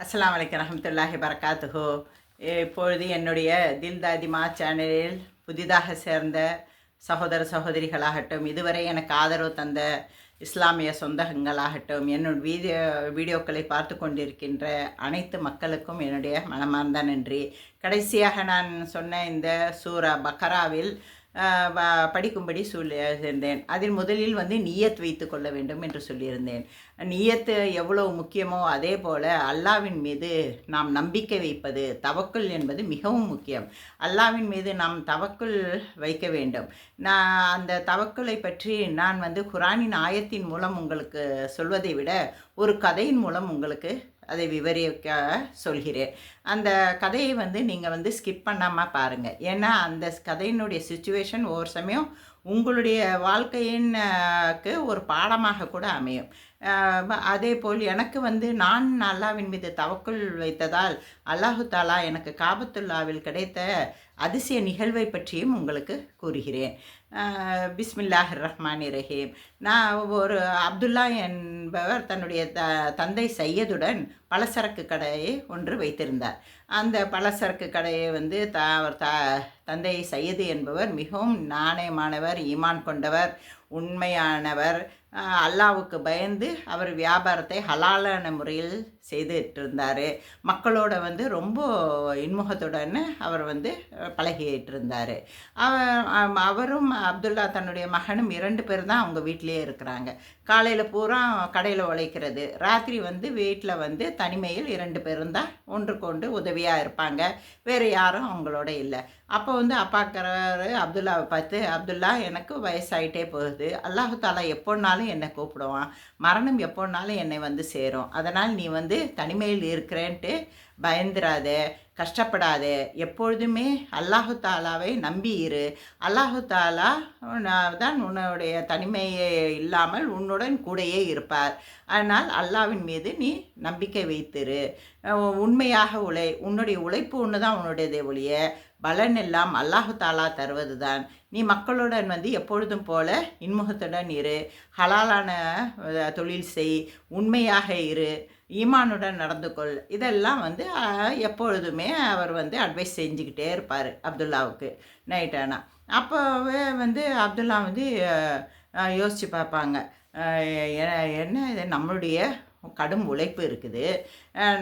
அஸ்ஸலாமு அலைக்கும் ரஹ்மத்துல்லாஹி பரக்காத்துஹு. இப்பொழுது என்னுடைய தில்தாதிமா சேனலில் புதிதாக சேர்ந்த சகோதர சகோதரிகளாகட்டும், இதுவரை எனக்கு ஆதரவு தந்த இஸ்லாமிய சொந்தங்களாகட்டும், என்னுடைய வீடியோக்களை பார்த்து கொண்டிருக்கின்ற அனைத்து மக்களுக்கும் என்னுடைய மனமார்ந்த நன்றி. கடைசியாக நான் சொன்ன இந்த சூரா பக்கராவில் படிக்கும்படி சொல்லியிருந்தேன். அதில் முதலில் நிய்யத் வைத்து கொள்ள வேண்டும் என்று சொல்லியிருந்தேன். நிய்யத்து எவ்வளவு முக்கியமோ அதே போல் அல்லாவின் மீது நாம் நம்பிக்கை வைப்பது, தவக்குல் என்பது மிகவும் முக்கியம். அல்லாவின் மீது நாம் தவக்குல் வைக்க வேண்டும். நான் அந்த தவக்குலை பற்றி நான் குரானின் ஆயத்தின் மூலம் உங்களுக்கு சொல்வதை விட ஒரு கதையின் மூலம் உங்களுக்கு அதை விவரிக்க சொல்கிறேன். அந்த கதையை நீங்கள் ஸ்கிப் பண்ணாமல் பாருங்கள். ஏன்னா அந்த கதையினுடைய சிச்சுவேஷன் ஒவ்வொரு சமயம் உங்களுடைய வாழ்க்கையின்க்கு ஒரு பாடமாக கூட அமையும். அதேபோல் எனக்கு நான் அல்லாவின் மீது தவக்குல் வைத்ததால் அல்லாஹு தாலா எனக்கு காபத்துல்லாவில் கிடைத்த அதிசய நிகழ்வை பற்றியும் உங்களுக்கு கூறுகிறேன். பிஸ்மில்லாஹிர் ரஹ்மானிர் ரஹீம். நான் ஒரு அப்துல்லா என்பவர் தன்னுடைய தந்தை சையதுடன் பலசரக்கு கடையை ஒன்று வைத்திருந்தார். அந்த பலசரக்கு கடையை அவர் தந்தை சையது என்பவர் மிகவும் நாணயமானவர், ஈமான் கொண்டவர், உண்மையானவர். அல்லாவுக்கு பயந்து அவர் வியாபாரத்தை ஹலாலான முறையில் செய்துட்டு இருந்தார். மக்களோட ரொம்ப இன்முகத்துடன் அவர் பழகிட்டு இருந்தார். அவரும் அப்துல்லா தன்னுடைய மகனும் 2 பேர் தான் அவங்க வீட்டிலே இருக்கிறாங்க. காலையில் பூரா கடையில் உழைக்கிறது, ராத்திரி வீட்டில் தனிமையில் 2 பேரும் தான் ஒன்றுக்கு ஒன்று உதவியாக இருப்பாங்க. வேறு யாரும் அவங்களோட இல்லை. அப்போ அப்பாக்கிறாரு அப்துல்லாவை பார்த்து, அப்துல்லா எனக்கு வயசாயிட்டே போகுது, அல்லாஹு தாலா எப்போனாலும் என்னை கூப்பிடுவான், மரணம் எப்போனாலும் என்னை சேரும், அதனால் நீ தனிமையில் இருக்கிறேன்ட்டு பயந்துராதே, கஷ்டப்படாதே, எப்பொழுதுமே அல்லாஹு தாலாவை நம்பி இரு. அல்லாஹு தாலா தான் உன்னுடைய தனிமையே இல்லாமல் உன்னுடன் கூடையே இருப்பார். அதனால் அல்லாவின் மீது நீ நம்பிக்கை வைத்திரு, உண்மையாக உன்னுடைய உழைப்பு ஒன்று தான் உன்னுடையதே ஒழிய பலன் எல்லாம் அல்லாஹு தாலா தருவது தான். நீ மக்களுடன் எப்பொழுதும் போல இன்முகத்துடன் இரு, ஹலாலான தொழில் செய், உண்மையாக இரு, ஈமானுடன் நடந்து கொள். இதெல்லாம் எப்பொழுதுமே அவர் அட்வைஸ் செஞ்சுக்கிட்டே இருப்பார் அப்துல்லாவுக்கு நைட்டானா. அப்போவே அப்துல்லா யோசித்து பார்ப்பாங்க, என்ன இது நம்மளுடைய கடும் உழைப்பு இருக்குது,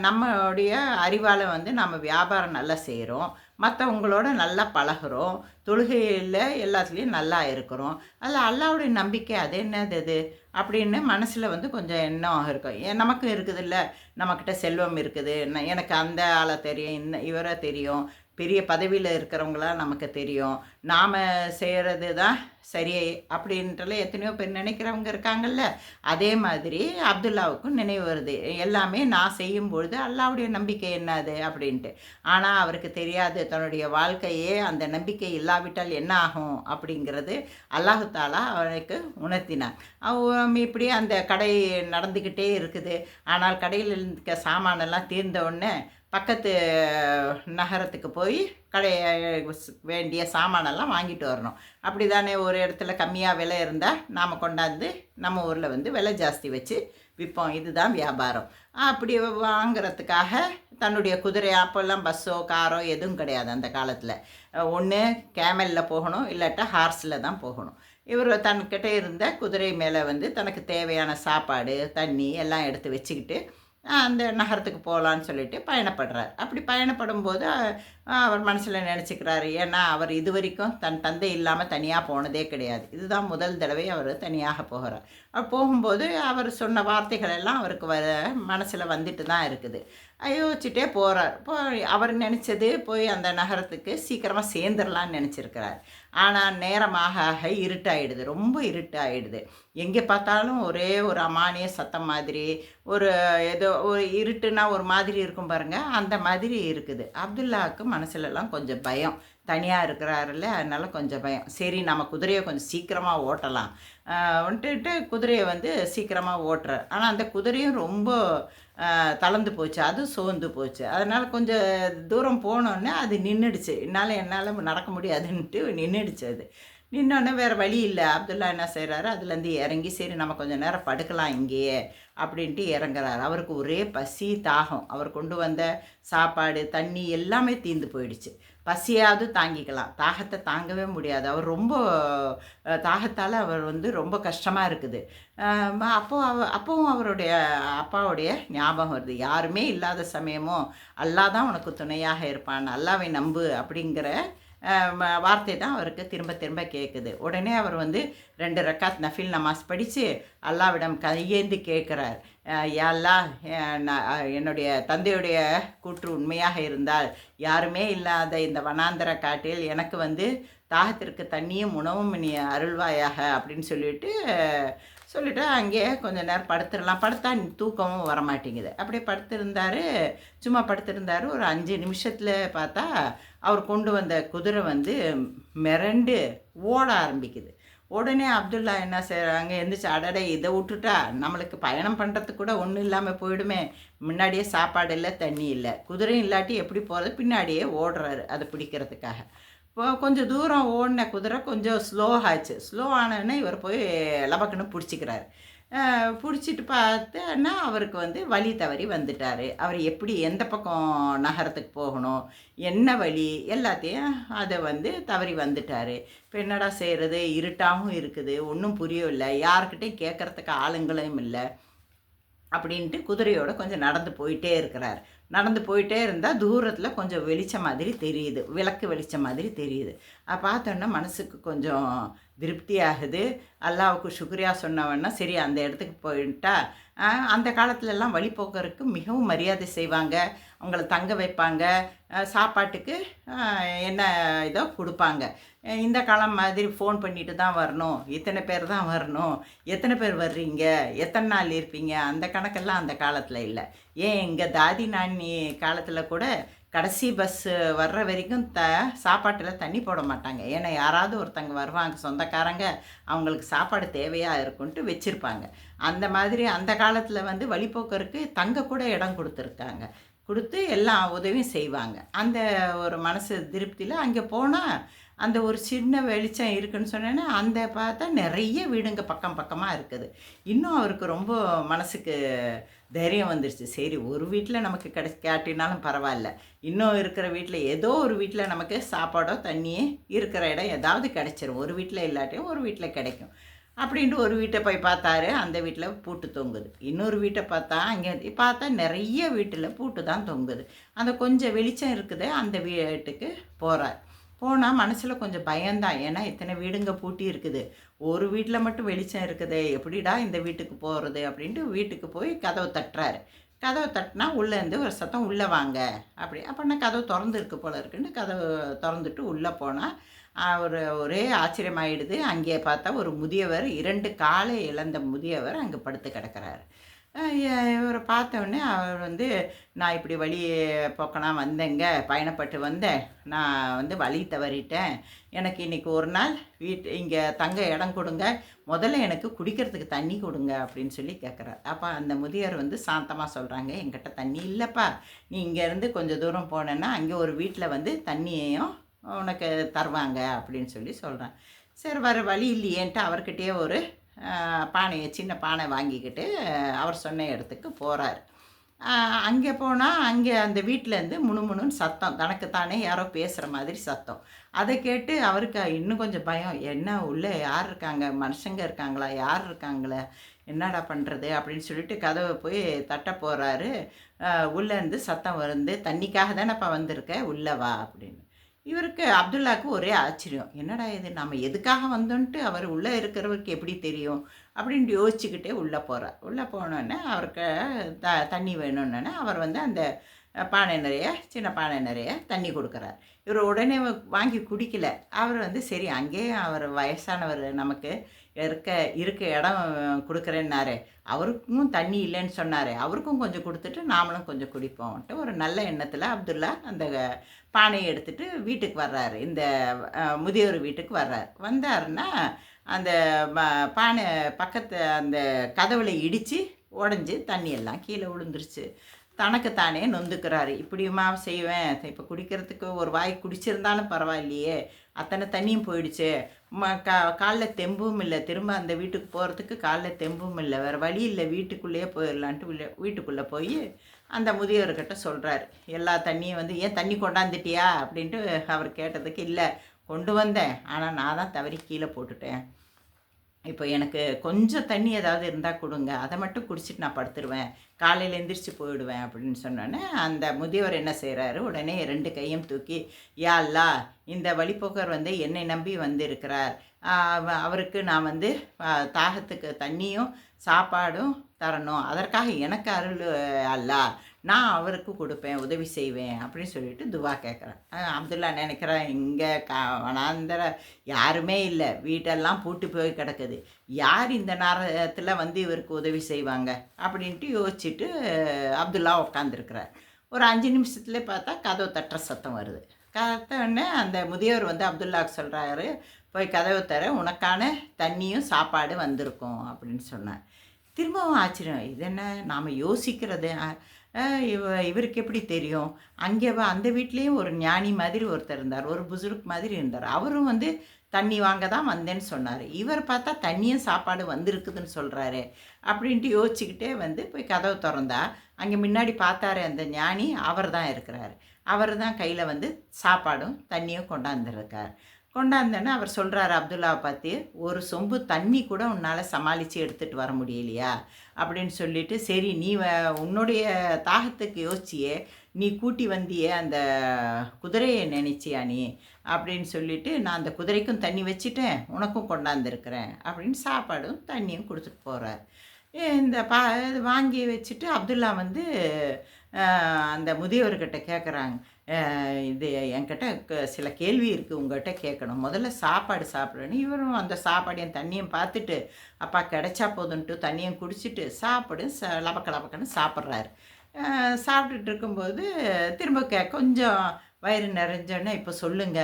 நம்மளுடைய அறிவால் நம்ம வியாபாரம் நல்லா செய்கிறோம், மற்றவங்களோட நல்லா பழகிறோம், தொழுகையில் எல்லாத்துலேயும் நல்லா இருக்கிறோம், அதில் அல்லாவுடைய நம்பிக்கை அது என்னது அது அப்படின்னு மனசில் கொஞ்சம் எண்ணம் இருக்கும். நமக்கு இருக்குதுல்ல, நம்மக்கிட்ட செல்வம் இருக்குது, எனக்கு அந்த ஆளை தெரியும், இவரை தெரியும், பெரிய பதவியில் இருக்கிறவங்களாம் நமக்கு தெரியும், நாம் செய்கிறது தான் சரி அப்படின்றல எத்தனையோ பேர் நினைக்கிறவங்க இருக்காங்கல்ல. அதே மாதிரி அப்துல்லாவுக்கும் நினைவு வருது, எல்லாமே நான் செய்யும் பொழுது அல்லாவுடைய நம்பிக்கை என்னது அப்படின்ட்டு. ஆனால் அவருக்கு தெரியாது, தன்னுடைய வாழ்க்கையே அந்த நம்பிக்கை இல்லாவிட்டால் என்ன ஆகும் அப்படிங்கிறது அல்லாஹு தாலா அவனுக்கு உணர்த்தினான். இப்படி அந்த கடை நடந்துக்கிட்டே இருக்குது. ஆனால் கடையில் இருக்க சாமானெல்லாம் தீர்ந்த உடனே பக்கத்து நகரத்துக்கு போய் வேண்டிய சாமானெல்லாம் வாங்கிட்டு வரணும். அப்படி தானே, ஒரு இடத்துல கம்மியாக விலை இருந்தால் நாம் கொண்டாந்து நம்ம ஊரில் விலை ஜாஸ்தி வச்சு விற்போம். இதுதான் வியாபாரம். அப்படி வாங்கிறதுக்காக தன்னுடைய குதிரை, அப்போல்லாம் பஸ்ஸோ காரோ எதுவும் கிடையாது அந்த காலத்தில். ஒன்று கேமலில் போகணும், இல்லாட்டா ஹார்ஸில் தான் போகணும். இவர் தன்கிட்ட இருந்த குதிரை மேலே தனக்கு தேவையான சாப்பாடு, தண்ணி எல்லாம் எடுத்து வச்சுக்கிட்டு அந்த நகரத்துக்கு போகலான்னு சொல்லிட்டு பயணப்படுறார். அப்படி பயணப்படும்போது அவர் மனசில் நினச்சிக்கிறாரு, ஏன்னா அவர் இது வரைக்கும் தன் தந்தை இல்லாமல் தனியாக போனதே கிடையாது. இதுதான் முதல் தடவை அவர் தனியாக போகிறார். போகும்போது அவர் சொன்ன வார்த்தைகள் எல்லாம் அவருக்கு மனசில் வந்துட்டு தான் இருக்குது. யோசிச்சுட்டே போகிறார். அவர் நினச்சது போய் அந்த நகரத்துக்கு சீக்கிரமாக சேர்ந்துடலான்னு நினச்சிருக்கிறார். ஆனால் நேரமாக இருட்டாயிடுது, ரொம்ப இருட்டாயிடுது. எங்கே பார்த்தாலும் ஒரே ஒரு அமானிய சத்தம் மாதிரி, ஒரு ஏதோ ஒரு இருட்டுனா ஒரு மாதிரி இருக்கும் பாருங்கள், அந்த மாதிரி இருக்குது. அப்துல்லாவுக்கு மனசுலலாம் கொஞ்சம் பயம், தனியாக இருக்கிறாருல்ல, அதனால் கொஞ்சம் பயம். சரி, நம்ம குதிரையை கொஞ்சம் சீக்கிரமாக ஓட்டலாம் குதிரையை சீக்கிரமாக ஓட்டுறார். ஆனால் அந்த குதிரையும் ரொம்ப தளர்ந்து போச்சு, அதுவும் சோர்ந்து போச்சு. அதனால் கொஞ்சம் தூரம் போனோடனே அது நின்றுடுச்சு. என்னால் நடக்க முடியாதுன்ட்டு நின்றுடுச்சு. அது நின்னோடனே வேறு வழி இல்லை. அப்துல்லா என்ன செய்கிறாரு, அதுலேருந்து இறங்கி, சரி நம்ம கொஞ்சம் நேரம் படுக்கலாம் இங்கேயே அப்படின்ட்டு இறங்குறாரு. அவருக்கு ஒரே பசி, தாகம். அவர் கொண்டு வந்த சாப்பாடு, தண்ணி எல்லாமே தீர்ந்து போயிடுச்சு. பசியாவது தாங்கிக்கலாம், தாகத்தை தாங்கவே முடியாது. அவர் ரொம்ப தாகத்தால் அவர் வந்து ரொம்ப கஷ்டமாக இருக்குது. அப்போவும் அவருடைய அப்பாவுடைய ஞாபகம் வருது. யாருமே இல்லாத சமயமும் அல்லாஹ் தான் உனக்கு துணையாக இருப்பான், அல்லாவை நம்பு அப்படிங்கிற வார்த்தை தான் அவருக்கு திரும்ப திரும்ப கேட்குது. உடனே அவர் வந்து 2 ரக்காத் நஃபில் நமாஸ் படித்து அல்லாவிடம் கையேந்தி கேட்குறார், யா அல்லாஹ், என்னுடைய தந்தையுடைய கூற்று உண்மையாக இருந்தால் யாருமே இல்லாத இந்த வனாந்தர காட்டில் எனக்கு வந்து தாகத்திற்கு தண்ணியும் உணவும் நீ அருள்வாயாக அப்படின்னு சொல்லிவிட்டு அங்கேயே கொஞ்சம் நேரம் படுத்துடலாம். படுத்தா தூக்கமும் வரமாட்டேங்குது. அப்படியே படுத்திருந்தார். சும்மா படுத்திருந்தார். ஒரு 5 நிமிஷத்தில் பார்த்தா அவர் கொண்டு வந்த குதிரை வந்து மிரண்டு ஓட ஆரம்பிக்குது. உடனே அப்துல்லா என்ன செய்கிறாங்க, எந்திரிச்சு, அடடே இதை விட்டுட்டா நம்மளுக்கு பயணம் பண்ணுறதுக்கு கூட ஒன்றும் இல்லாமல் போயிடுமே, முன்னாடியே சாப்பாடு இல்லை, தண்ணி இல்லை, குதிரையும் இல்லாட்டி எப்படி போகிறது, பின்னாடியே ஓடுறாரு அதை பிடிக்கிறதுக்காக. இப்போ கொஞ்சம் தூரம் ஓடின குதிரை கொஞ்சம் ஸ்லோ ஆச்சு. ஸ்லோ ஆனோடனே இவர் போய் லபக்குன்னு பிடிச்சிக்கிறாரு. பிடிச்சிட்டு பார்த்தேன்னா அவருக்கு வந்து வழி தவறி வந்துட்டார். அவர் எப்படி எந்த பக்கம் நகரத்துக்கு போகணும், என்ன வழி, எல்லாத்தையும் அதை வந்து தவறி வந்துட்டார். இப்போ என்னடா செய்கிறது, இருட்டாகவும் இருக்குது, ஒன்றும் புரியவில்லை, யார்கிட்டையும் கேட்குறதுக்கு ஆளுங்களும் இல்லை. அப்படின்ட்டு குதிரையோடு கொஞ்சம் நடந்து போயிட்டே இருக்கிறார். நடந்து போயிட்டே இருந்தால் தூரத்தில் கொஞ்சம் வெளிச்சம் மாதிரி தெரியுது, விளக்கு வெளிச்சம் மாதிரி தெரியுது. பார்த்தோன்னா மனசுக்கு கொஞ்சம் திருப்தி ஆகுது. அல்லாவுக்கு சுக்ரியா சொன்னவன்னா சரி அந்த இடத்துக்கு போயிட்டா, அந்த காலத்துலலாம் வழிபோக்கருக்கு மிகவும் மரியாதை செய்வாங்க, அவங்கள தங்க வைப்பாங்க, சாப்பாட்டுக்கு என்ன இதோ கொடுப்பாங்க. இந்த காலம் மாதிரி ஃபோன் பண்ணிட்டு தான் வரணும், இத்தனை பேர் தான் வரணும், எத்தனை பேர் வர்றீங்க, எத்தனை நாள் இருப்பீங்க, அந்த கணக்கெல்லாம் அந்த காலத்தில் இல்லை. ஏன் எங்கள் தாதி நானி காலத்தில் கூட கடைசி பஸ்ஸு வர்ற வரைக்கும் சாப்பாட்டில் தண்ணி போட மாட்டாங்க. ஏன்னா யாராவது ஒருத்தங்க வருவாங்க சொந்தக்காரங்க, அவங்களுக்கு சாப்பாடு தேவையாக இருக்குன்ட்டு வச்சுருப்பாங்க. அந்த மாதிரி அந்த காலத்தில் வந்து வழிபோக்கருக்கு தங்க கூட இடம் கொடுத்துருக்காங்க, கொடுத்து எல்லா உதவியும் செய்வாங்க. அந்த ஒரு மனசு திருப்தியில் அங்கே போனால் அந்த ஒரு சின்ன வெளிச்சம் இருக்குதுன்னு சொன்னேன்னா, அந்த பார்த்தா நிறைய வீடுங்க பக்கம் பக்கமாக இருக்குது. இன்னும் அவருக்கு ரொம்ப மனசுக்கு தைரியம் வந்துருச்சு. சரி, ஒரு வீட்டில் நமக்கு கேட்டினாலும் பரவாயில்ல, இன்னும் இருக்கிற வீட்டில் ஏதோ ஒரு வீட்டில் நமக்கு சாப்பாடோ தண்ணியே இருக்கிற இடம் ஏதாவது கிடச்சிரும். ஒரு வீட்டில் இல்லாட்டியும் ஒரு வீட்டில் கிடைக்கும் அப்படின்ட்டு ஒரு வீட்டை போய் பார்த்தாரு. அந்த வீட்டில் பூட்டு தொங்குது. இன்னொரு வீட்டை பார்த்தா அங்கே பார்த்தா நிறைய வீட்டில் பூட்டு தான் தொங்குது. அந்த கொஞ்சம் வெளிச்சம் இருக்குது, அந்த வீட்டுக்கு போகிறார். போனால் மனசில் கொஞ்சம் பயம்தான். ஏன்னா இத்தனை வீடுங்க பூட்டி இருக்குது, ஒரு வீட்டில் மட்டும் வெளிச்சம் இருக்குது, எப்படிடா இந்த வீட்டுக்கு போகிறது அப்படின்ட்டு வீட்டுக்கு போய் கதவை தட்டுறாரு. கதவை தட்டினா உள்ளேருந்து ஒரு சத்தம், உள்ளே வாங்க அப்படி. அப்படின்னா கதவு திறந்துருக்கு போல இருக்குன்னு கதவு திறந்துட்டு உள்ளே போனால் ஒரே ஆச்சரியமாயிடுது. அங்கே பார்த்தா ஒரு முதியவர், 2 காலை இழந்த முதியவர் அங்கே படுத்து கிடக்கிறாரு. இவரை பார்த்தோன்னே அவர் வந்து, நான் இப்படி வழி போக்கனா வந்தேங்க, பயணப்பட்டு வந்தேன், நான் வந்து வழி தவறிட்டேன், எனக்கு இன்றைக்கி ஒரு நாள் இங்கே தங்க இடம் கொடுங்க, முதல்ல எனக்கு குடிக்கிறதுக்கு தண்ணி கொடுங்க அப்படின்னு சொல்லி கேட்குறாரு. அப்போ அந்த முதியவர் வந்து சாந்தமாக சொல்கிறாங்க, என்கிட்ட தண்ணி இல்லைப்பா, நீ இங்கேருந்து கொஞ்சம் தூரம் போனேன்னா அங்கே ஒரு வீட்டில் வந்து தண்ணியையும் உனக்கு தருவாங்க அப்படின்னு சொல்லி சொல்கிறேன். சரி, வர வழி இல்லையேன்ட்டு அவர்கிட்டயே ஒரு பானையை, சின்ன பானை வாங்கிக்கிட்டு அவர் சொன்ன இடத்துக்கு போகிறார். அங்கே போனால் அங்கே அந்த வீட்டிலேருந்து முணுமுணுன்னு சத்தம், தனக்குத்தானே யாரோ பேசுகிற மாதிரி சத்தம். அதை கேட்டு அவருக்கு இன்னும் கொஞ்சம் பயம். என்ன உள்ளே யார் இருக்காங்க, மனுஷங்க இருக்காங்களா, யார் இருக்காங்களே, என்னடா பண்ணுறது அப்படின்னு சொல்லிட்டு கதவை போய் தட்ட போகிறாரு. உள்ளேருந்து சத்தம் வந்து, தண்ணிக்காக தானேப்பா வந்திருக்க, உள்ளே வா அப்படின்னு. இவருக்கு அப்துல்லாவுக்கு ஒரே ஆச்சரியம், என்னடா இது, நம்ம எதுக்காக வந்தோன்ட்டு அவர் உள்ளே இருக்கிறவருக்கு எப்படி தெரியும் அப்படின்ட்டு யோசிச்சுக்கிட்டே உள்ளே போகிறார். உள்ளே போனோடனே அவருக்கு தண்ணி வேணும்னோடனே அவர் வந்து அந்த பானை நிறைய, சின்ன பானை நிறைய தண்ணி கொடுக்குறார். இவர் உடனே வாங்கி குடிக்கல. அவர் வந்து சரி, அங்கேயே அவர் வயசானவர், நமக்கு இருக்க இடம் கொடுக்குறேன்னாரு, அவருக்கும் தண்ணி இல்லைன்னு சொன்னார், அவருக்கும் கொஞ்சம் கொடுத்துட்டு நாமளும் கொஞ்சம் குடிப்போம்ட்டு ஒரு நல்ல எண்ணத்தில் அப்துல்லா அந்த பானையை எடுத்துகிட்டு வீட்டுக்கு வர்றாரு. இந்த முதியோர் வீட்டுக்கு வர்றார். வந்தாருன்னா அந்த பானை பக்கத்து அந்த கதவுல இடித்து உடஞ்சி தண்ணி எல்லாம் கீழே விழுந்துருச்சு. தனக்குத்தானே நொந்துக்கிறாரு. இப்படியுமா செய்வேன்? இப்போ குடிக்கிறதுக்கு ஒரு வாய் குடிச்சிருந்தாலும் பரவாயில்லையே, அத்தனை தண்ணியும் போயிடுச்சே. கால்ல தெம்பும் இல்ல. திரும்ப அந்த வீட்டுக்கு போறதுக்கு கால்ல தெம்பும் இல்ல. வேற வழி இல்ல. வீட்டுக்குள்ளேயே போயிரலான்ட்டு வீட்டுக்குள்ள போயி, அந்த முதியவர்கிட்ட சொல்றாரு. எல்லா தண்ணியும் வந்து, "ஏன் தண்ணி கொண்டாந்துட்டியா?" அப்படின்ட்டு அவர் கேட்டதுக்கு, "இல்ல கொண்டு வந்தேன். ஆனா நான் தான் தவறி கீழ போட்டுட்டேன். இப்போ எனக்கு கொஞ்சம் தண்ணி ஏதாவது இருந்தால் கொடுங்க, அதை மட்டும் குடிச்சிட்டு நான் படுத்துருவேன், காலையில் எந்திரிச்சு போயிடுவேன்" அப்படின்னு சொன்னோன்னே, அந்த முதியவர் என்ன செய்கிறாரு, உடனே 2 கையும் தூக்கி, "யா அல்லாஹ், இந்த வழிப்போக்கர் வந்து என்னை நம்பி வந்திருக்கிறார். அவருக்கு நான் வந்து தாகத்துக்கு தண்ணியும் சாப்பாடும் தரணும். அதற்காக எனக்கு அருள் அல்லாஹ், நான் அவருக்கு கொடுப்பேன், உதவி செய்வேன்" அப்படின்னு சொல்லிட்டு துவா கேட்குறேன். அப்துல்லா நினைக்கிறேன், இங்கே வனாந்தர யாருமே இல்லை, வீட்டெல்லாம் பூட்டி போய் கிடக்குது, யார் இந்த நேரத்தில் வந்து இவருக்கு உதவி செய்வாங்க அப்படின்ட்டு யோசிச்சுட்டு அப்துல்லா உட்காந்துருக்கிறார். ஒரு 5 நிமிஷத்துலேயே பார்த்தா கதவு தட்டுற சத்தம் வருது. உடனே அந்த முதியவர் வந்து அப்துல்லாவுக்கு சொல்கிறாரு, "போய் கதவை தர, உனக்கான தண்ணியும் சாப்பாடு வந்திருக்கும்" அப்படின்னு சொன்னார். திரும்பவும் ஆச்சரியம், இது என்ன நாம் யோசிக்கிறது, இவருக்கு எப்படி தெரியும்? அங்கே அந்த வீட்லேயும் ஒரு ஞானி மாதிரி ஒருத்தர் இருந்தார், ஒரு புசுருக் மாதிரி இருந்தார். அவரும் வந்து தண்ணி வாங்க தான் வந்தேன்னு சொன்னார். இவர் பார்த்தா தண்ணியும் சாப்பாடு வந்திருக்குதுன்னு சொல்கிறாரு அப்படின்ட்டு யோசிச்சுக்கிட்டே வந்து போய் கதவு திறந்தா, அங்கே முன்னாடி பார்த்தாரு அந்த ஞானி, அவர் தான் இருக்கிறார். அவர் தான் கையில் வந்து சாப்பாடும் தண்ணியும் கொண்டாந்துருக்கார். கொண்டாந்தோன்னே அவர் சொல்கிறாரு அப்துல்லாவை பார்த்து, "ஒரு சொம்பு தண்ணி கூட உன்னால் சமாளித்து எடுத்துகிட்டு வர முடியலையா?" அப்படின்னு சொல்லிட்டு, "சரி நீ உன்னுடைய தாகத்துக்கு யோசிச்சியே, நீ கூட்டி வந்தியே அந்த குதிரையை நினைச்சியா நீ?" அப்படின்னு சொல்லிட்டு, "நான் அந்த குதிரைக்கும் தண்ணி வச்சுட்டேன், உனக்கும் கொண்டாந்துருக்கிறேன்" அப்படின்னு சாப்பாடும் தண்ணியும் கொடுத்துட்டு போகிறார். இந்த இது வாங்கி வச்சுட்டு அப்துல்லா வந்து அந்த முதியவர்கிட்ட கேட்குறாங்க, "இது என்கிட்ட சில கேள்வி இருக்குது, உங்கள்கிட்ட கேட்கணும். முதல்ல சாப்பாடு சாப்பிடணும்." இவரும் அந்த சாப்பாடையும் தண்ணியும் பார்த்துட்டு, அப்பா கிடைச்சா போதுன்ட்டு தண்ணியும் குடிச்சிட்டு சாப்பாடு லபக்க லபக்கன்னு சாப்பிட்றாரு. சாப்பிட்டுட்டு இருக்கும்போது திரும்ப கொஞ்சம் வயிறு நிறைஞ்சோன்னே, "இப்போ சொல்லுங்க,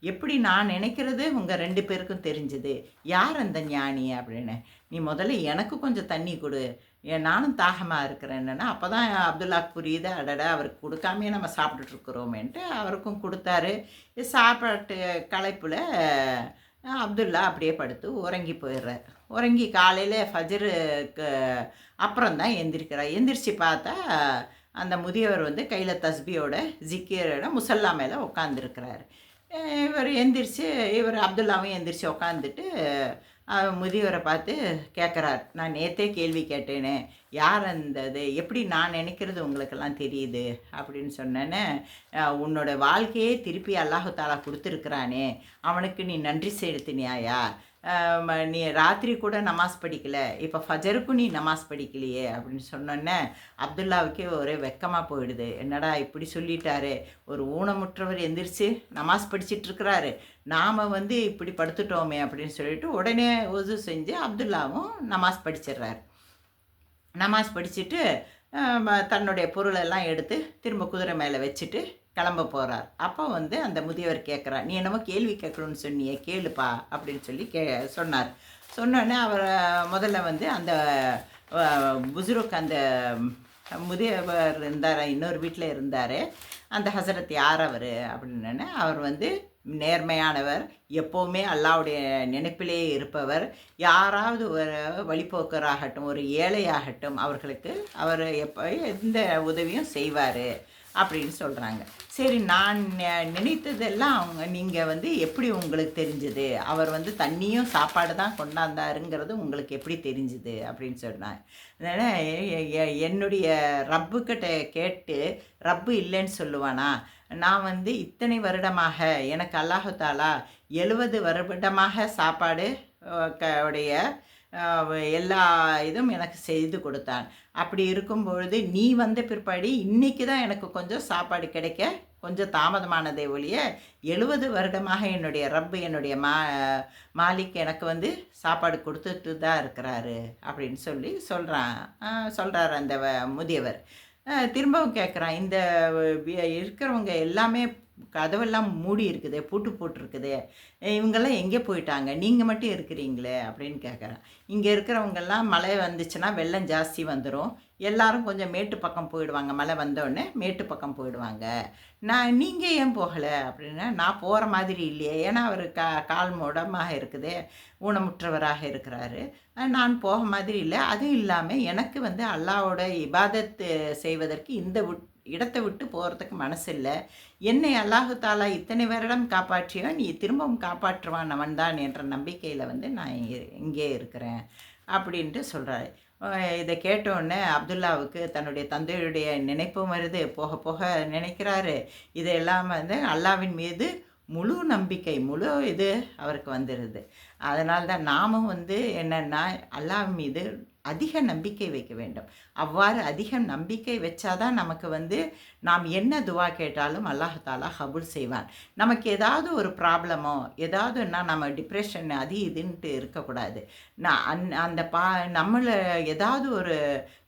எப்படி நான் நினைக்கிறது உங்கள் 2 பேருக்கும் தெரிஞ்சுது, யார் அந்த ஞானி?" அப்படின்னு. "நீ முதல்ல எனக்கு கொஞ்சம் தண்ணி கொடு, நானும் தாகமாக இருக்கிறேன்னா." அப்போ தான் அப்துல்லாவுக்கு புரியுது, அடடா அவருக்கு கொடுக்காமையே நம்ம சாப்பிட்டுட்ருக்குறோமேன்ட்டு அவருக்கும் கொடுத்தாரு. சாப்பாட்டு களைப்பில் அப்துல்லா அப்படியே படுத்து உறங்கி போயிடுறார். உறங்கி காலையில் ஃபஜருக்கு அப்புறம் தான் எந்திரிக்கிறார். எந்திரிச்சு பார்த்தா அந்த முதியவர் வந்து கையில் தஸ்பியோட ஜிக்கிரோட முசல்லா மேலே உட்காந்துருக்கிறாரு. இவர் அப்துல்லாவும் எந்திரிச்சு உட்காந்துட்டு முதியவரை பார்த்து கேட்குறார், "நான் நேற்றே கேள்வி கேட்டேனே, யார் அந்தது, எப்படி நான் நினைக்கிறது உங்களுக்கெல்லாம் தெரியுது?" அப்படின்னு சொன்னேன்னே, "உன்னோட வாழ்க்கையே திருப்பி அல்லாஹு தாலா கொடுத்துருக்குறானே, அவனுக்கு நீ நன்றி செலுத்தினியாயா? நீ ராத்திரி கூட நமாஸ் படிக்கல, இப்போ ஃபஜருக்கும் நீ நமாஸ் படிக்கலையே" அப்படின்னு சொன்னோன்னே அப்துல்லாவுக்கே ஒரே வெக்கமாக போயிடுது. என்னடா இப்படி சொல்லிட்டாரு, ஒரு ஊனமுற்றவர் எந்திரிச்சு நமாஸ் படிச்சிட்ருக்கிறாரு, நாம் வந்து இப்படி படுத்துட்டோமே அப்படின்னு சொல்லிட்டு உடனே ஒது செஞ்சு அப்துல்லாவும் நமாஸ் படிச்சிடுறாரு. நமாஸ் படிச்சுட்டு தன்னுடைய பொருளெல்லாம் எடுத்து திரும்ப குதிரை மேலே வச்சுட்டு கிளம்ப போகிறார். அப்போ வந்து அந்த முதியவர் கேட்குறார், "நீ என்னமோ கேள்வி கேட்கணும்னு சொன்னியே, கேளுப்பா" அப்படின்னு சொல்லி சொன்னார். சொன்னோடனே அவர் முதல்ல வந்து அந்த புசுருக் அந்த முதியவர் இருந்தார், இன்னொரு வீட்டில் இருந்தார், அந்த ஹசரத் யார் அவர் அப்படின்னோடனே, அவர் வந்து நேர்மையானவர், எப்போவுமே அல்லாவுடைய நினைப்பிலே இருப்பவர், யாராவது ஒரு வழிப்போக்கராகட்டும், ஒரு ஏழையாகட்டும், அவர்களுக்கு அவர் எந்த உதவியும் செய்வார் அப்படின்னு சொல்கிறாங்க. சரி, நான் நினைத்ததெல்லாம் நீங்கள் வந்து எப்படி உங்களுக்கு தெரிஞ்சுது, அவர் வந்து தண்ணியும் சாப்பாடு தான் கொண்டாந்தாருங்கிறது உங்களுக்கு எப்படி தெரிஞ்சுது அப்படின்னு சொன்னாங்க. என்னுடைய ரப்புக்கிட்ட கேட்டு ரப்பு இல்லைன்னு சொல்லுவானா? நான் வந்து இத்தனை வருடமாக, எனக்கு அல்லாஹு தாலா 70 வருடமாக சாப்பாடு உடைய எல்லா இதுவும் எனக்கு செய்து கொடுத்தான். அப்படி இருக்கும்பொழுது நீ வந்த பிற்பாடு இன்றைக்கி தான் எனக்கு கொஞ்சம் சாப்பாடு கிடைக்க கொஞ்சம் தாமதமானதை ஒழிய 70 வருடமாக என்னுடைய ரப்பு, என்னுடைய மாலிக் எனக்கு வந்து சாப்பாடு கொடுத்துட்டு தான் இருக்கிறாரு அப்படின்னு சொல்லி சொல்கிறார் அந்த முதியவர். திரும்பவும் கேட்குறான், இந்த இருக்கிறவங்க எல்லாமே கதவெல்லாம் மூடி இருக்குதே, பூட்டு போட்டிருக்குதே, இவங்கெல்லாம் எங்கே போயிட்டாங்க? நீங்கள் மட்டும் இருக்கிறீங்களே அப்படின்னு கேட்குறேன். இங்கே இருக்கிறவங்கெல்லாம் மழை வந்துச்சுன்னா வெள்ளம் ஜாஸ்தி வந்துடும், எல்லாரும் கொஞ்சம் மேட்டு பக்கம் போயிடுவாங்க, மழை வந்தோடனே மேட்டு பக்கம் போயிடுவாங்க. நீங்கள் ஏன் போகலை அப்படின்னா, நான் போகிற மாதிரி இல்லையே, ஏன்னா அவர் கால் முடமாக இருக்குதே, ஊனமுற்றவராக இருக்கிறாரு, நான் போக மாதிரி இல்லை. அதுவும் இல்லாமல் எனக்கு வந்து அல்லாவோட இபாதத்து செய்வதற்கு இந்த இடத்தை விட்டு போகிறதுக்கு மனசு இல்லை. என்னை அல்லாஹு தாலா இத்தனை வருடம் காப்பாற்றியவன் நீ திரும்பவும் காப்பாற்றுவான் அவன்தான் என்ற நம்பிக்கையில் வந்து நான் இங்கே இருக்கிறேன் அப்படின்ட்டு சொல்கிறாரு. இதை கேட்டோடனே அப்துல்லாவுக்கு தன்னுடைய தந்தையுடைய நினைப்பும் வருது, போக போக நினைக்கிறாரு. இதெல்லாம் வந்து அல்லாவின் மீது முழு நம்பிக்கை, முழு இது அவருக்கு வந்துடுது. அதனால தான் நாமும் வந்து என்னென்னா அல்லாஹ் மீது அதிக நம்பிக்கை வைக்க வேண்டும். அவ்வாறு அதிக நம்பிக்கை வச்சாதான் நமக்கு வந்து நாம் என்ன துவா கேட்டாலும் அல்லாஹ் தாலா கபூல் செய்வான். நமக்கு ஏதாவது ஒரு ப்ராப்ளமோ ஏதாவதுன்னா நம்ம டிப்ரெஷன் அது இதுன்ட்டு இருக்கக்கூடாது. நான் அந்த நம்மளை ஏதாவது ஒரு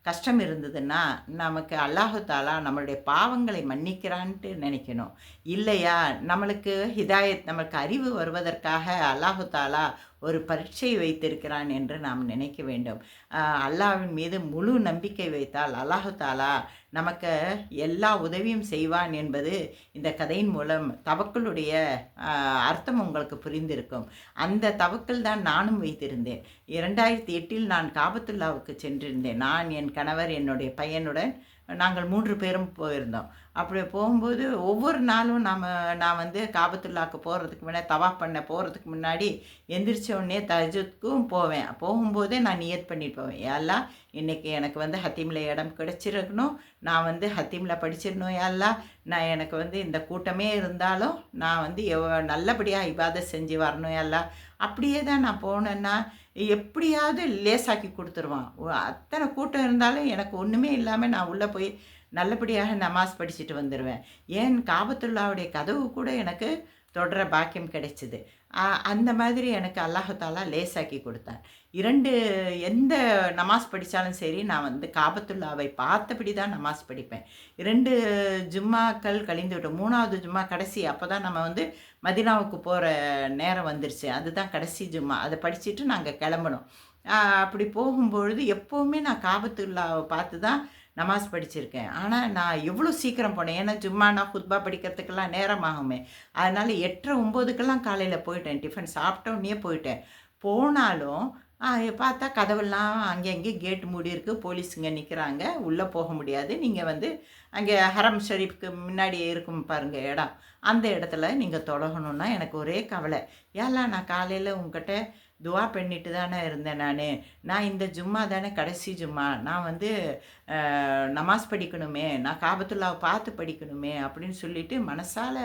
கஷ்டம் இருந்ததுன்னா நமக்கு அல்லாஹு தாலா நம்மளுடைய பாவங்களை மன்னிக்கிறான்ட்டு நினைக்கணும். இல்லையா, நம்மளுக்கு ஹிதாயத், நமக்கு அறிவு வருவதற்காக அல்லாஹு தாலா ஒரு பரீட்சை வைத்திருக்கிறான் என்று நாம் நினைக்க வேண்டும். அல்லாஹ்வின் மீது முழு நம்பிக்கை வைத்தால் அல்லாஹு தாலா நமக்கு எல்லா உதவியும் செய்வான் என்பது இந்த கதையின் மூலம் தவக்களுடைய அர்த்தம் உங்களுக்கு புரிந்திருக்கும். அந்த தவக்கல் தான் நானும் வைத்திருந்தேன். 2008 நான் காபத்துல்லாவுக்கு சென்றிருந்தேன். நான், என் கணவர், என்னுடைய பையனுடன் நாங்கள் 3 பேரும் போயிருந்தோம். அப்படி போகும்போது ஒவ்வொரு நாளும் நான் வந்து காபத்துல்லாவுக்கு போகிறதுக்கு முன்னாடி தவாஃப் பண்ண போகிறதுக்கு முன்னாடி எந்திரிச்ச உடனே தஹஜ்ஜுதுக்கும் போவேன். போகும்போதே நான் நியத் பண்ணிட்டு போவேன், யா அல்லாஹ் இன்றைக்கி எனக்கு வந்து ஹத்தீமில் இடம் கிடச்சிருக்கணும், நான் வந்து ஹத்தீமில் படிச்சிடணும், யா அல்லாஹ் நான் எனக்கு வந்து இந்த கூட்டமே இருந்தாலும் நான் வந்து நல்லபடியாக இபாதத் செஞ்சு வரணும், யா அல்லாஹ். அப்படியே தான் நான் போனேன்னா எப்படியாவது லேசாக்கி கொடுத்துருவான். அத்தனை கூட்டம் இருந்தாலும் எனக்கு ஒன்றுமே இல்லாமல் நான் உள்ளே போய் நல்லபடியாக நமாஸ் படிச்சுட்டு வந்துடுவேன். ஏன் காபத்துல்லாவுடைய கதவு கூட எனக்கு தொடர பாக்கியம் கிடைச்சிது. அந்த மாதிரி எனக்கு அல்லாஹு தாலா லேசாக்கி கொடுத்தான். எந்த நமாஸ் படித்தாலும் சரி, நான் வந்து காபத்துல்லாவை பார்த்தபடி தான் நமாஸ் படிப்பேன். 2 ஜும்மாக்கள் கழிந்து விட்டோம், 3வது ஜும்மா கடைசி. அப்போ தான் நம்ம வந்து மதினாவுக்கு போகிற நேரம் வந்துருச்சு. அதுதான் கடைசி ஜும்மா. அதை படிச்சுட்டு நாங்கள் கிளம்பணும். அப்படி போகும்பொழுது எப்போவுமே நான் காபத்துல்லாவை பார்த்து தான் நமாஸ் படிச்சிருக்கேன். ஆனால் நான் எவ்வளோ சீக்கிரம் போனேன், ஏன்னா ஜும்மானா குத்பா படிக்கிறதுக்கெல்லாம் நேரம் ஆகுமே. அதனால் 8:30 9க்கெல்லாம் காலையில் போயிட்டேன். டிஃபன் சாப்பிட்டோன்னே போயிட்டேன். போனாலும் பார்த்தா கதவெல்லாம் அங்கே கேட் மூடி இருக்குது, போலீஸுங்க நிற்கிறாங்க, உள்ளே போக முடியாது. நீங்கள் வந்து அங்கே ஹரம் ஷரீஃப்க்கு முன்னாடி இருக்கும் பாருங்கள் இடம், அந்த இடத்துல நீங்கள் தொழகணுன்னா எனக்கு ஒரே கவலை. ஏன்லாம் நான் காலையில் உங்ககிட்ட துவா பண்ணிட்டு தானே இருந்தேன். நான் இந்த ஜும்மா தானே கடைசி ஜும்மா, நான் வந்து நமாஸ் படிக்கணுமே, நான் காபத்துல்லாவை பார்த்து படிக்கணுமே அப்படின்னு சொல்லிட்டு மனசால்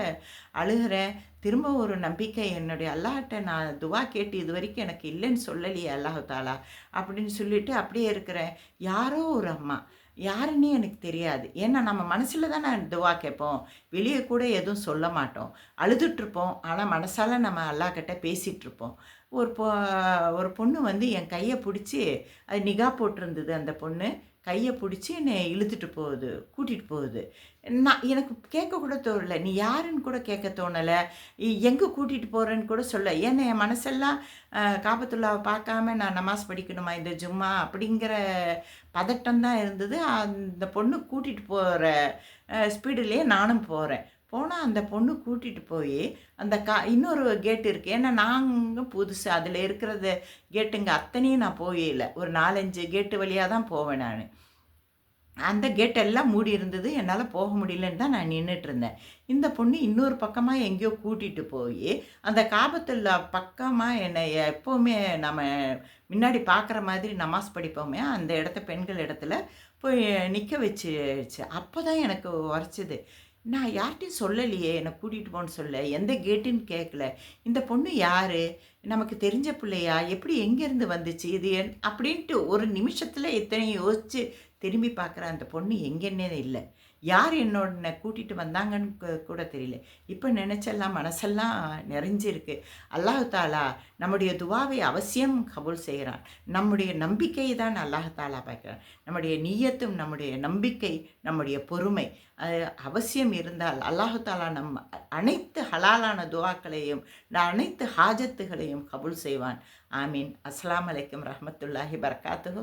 அழுகிறேன். திரும்ப ஒரு நம்பிக்கை, என்னுடைய அல்லாஹ்கிட்ட நான் துவா கேட்டு இது வரைக்கும் எனக்கு இல்லைன்னு சொல்லலையே அல்லாஹ் தாலா அப்படின்னு சொல்லிட்டு அப்படியே இருக்கிறேன். யாரோ ஒரு அம்மா, யாருன்னே எனக்கு தெரியாது. ஏன்னா நம்ம மனசில் தான் நான் துவா கேட்போம், வெளியே கூட எதுவும் சொல்ல மாட்டோம், அழுதுட்ருப்போம். ஆனால் மனசால் நம்ம அல்லாஹ்கிட்ட பேசிகிட்ருப்போம். ஒரு பொண்ணு வந்து என் கையை பிடிச்சி, அது நிகா போட்டிருந்தது, அந்த பொண்ணு கையை பிடிச்சி என்னை இழுத்துட்டு போகுது, கூட்டிகிட்டு போகுது. எனக்கு கேட்கக்கூட தோணலை, நீ யாருன்னு கூட கேட்க தோணலை, எங்கே கூட்டிகிட்டு போகிறேன்னு கூட சொல்ல. ஏன்னா என் மனசெல்லாம் காபத்துல்லாவை பார்க்காம நான் நமாஸ் படிக்கணுமா இந்த ஜும்மா அப்படிங்கிற பதட்டம் தான் இருந்தது. அந்த பொண்ணு கூட்டிகிட்டு போகிற ஸ்பீடுலேயே நானும் போகிறேன். போனால் அந்த பொண்ணு கூட்டிகிட்டு போய் அந்த இன்னொரு கேட்டு இருக்குது. ஏன்னா நாங்கள் புதுசு, அதில் இருக்கிறது கேட்டுங்க அத்தனையும் நான் போயில்லை, ஒரு 4-5 கேட்டு வழியாக தான் போவேன் நான். அந்த கேட்டெல்லாம் மூடி இருந்தது, என்னால் போக முடியலன்னு தான் நான் நின்றுட்டு இருந்தேன். இந்த பொண்ணு இன்னொரு பக்கமாக எங்கேயோ கூட்டிகிட்டு போய் அந்த காபத்துல்லா பக்கமாக என்னை எப்போவுமே நம்ம முன்னாடி பார்க்குற மாதிரி நமாஸ் படிப்போமே அந்த இடத்த, பெண்கள் இடத்துல போய் நிற்க வச்சிருச்சு. அப்போ தான் எனக்கு உரைச்சிது, நான் யார்கிட்டையும் சொல்லலையே என்னை கூட்டிகிட்டு போன்னு சொல்ல, எந்த கேட்டுன்னு கேட்கல, இந்த பொண்ணு யார், நமக்கு தெரிஞ்ச பிள்ளையா, எப்படி எங்கேருந்து வந்துச்சு இது அப்படின்ட்டு ஒரு நிமிஷத்தில் இத்தனை யோசித்து திரும்பி பார்க்குற அந்த பொண்ணு எங்கன்னே இல்லை. யார் என்னை கூட்டிகிட்டு வந்தாங்கன்னு கூட தெரியல. இப்போ நினச்செல்லாம் மனசெல்லாம் நிறைஞ்சிருக்கு. அல்லாஹ் தாலா நம்முடைய துவாவை அவசியம் கபூல் செய்கிறான். நம்முடைய நம்பிக்கை தான் அல்லாஹ் தாலா பார்க்கிறான். நம்முடைய நிய்யத்தும், நம்முடைய நம்பிக்கை, நம்முடைய பொறுமை அவசியம் இருந்தால் அல்லாஹ் தாலா அனைத்து ஹலாலான துவாக்களையும் அனைத்து ஹாஜத்துகளையும் கபூல் செய்வான். ஆமீன். அஸ்ஸலாமு அலைக்கும் ரஹ்மத்துல்லாஹி பரகாத்துஹு.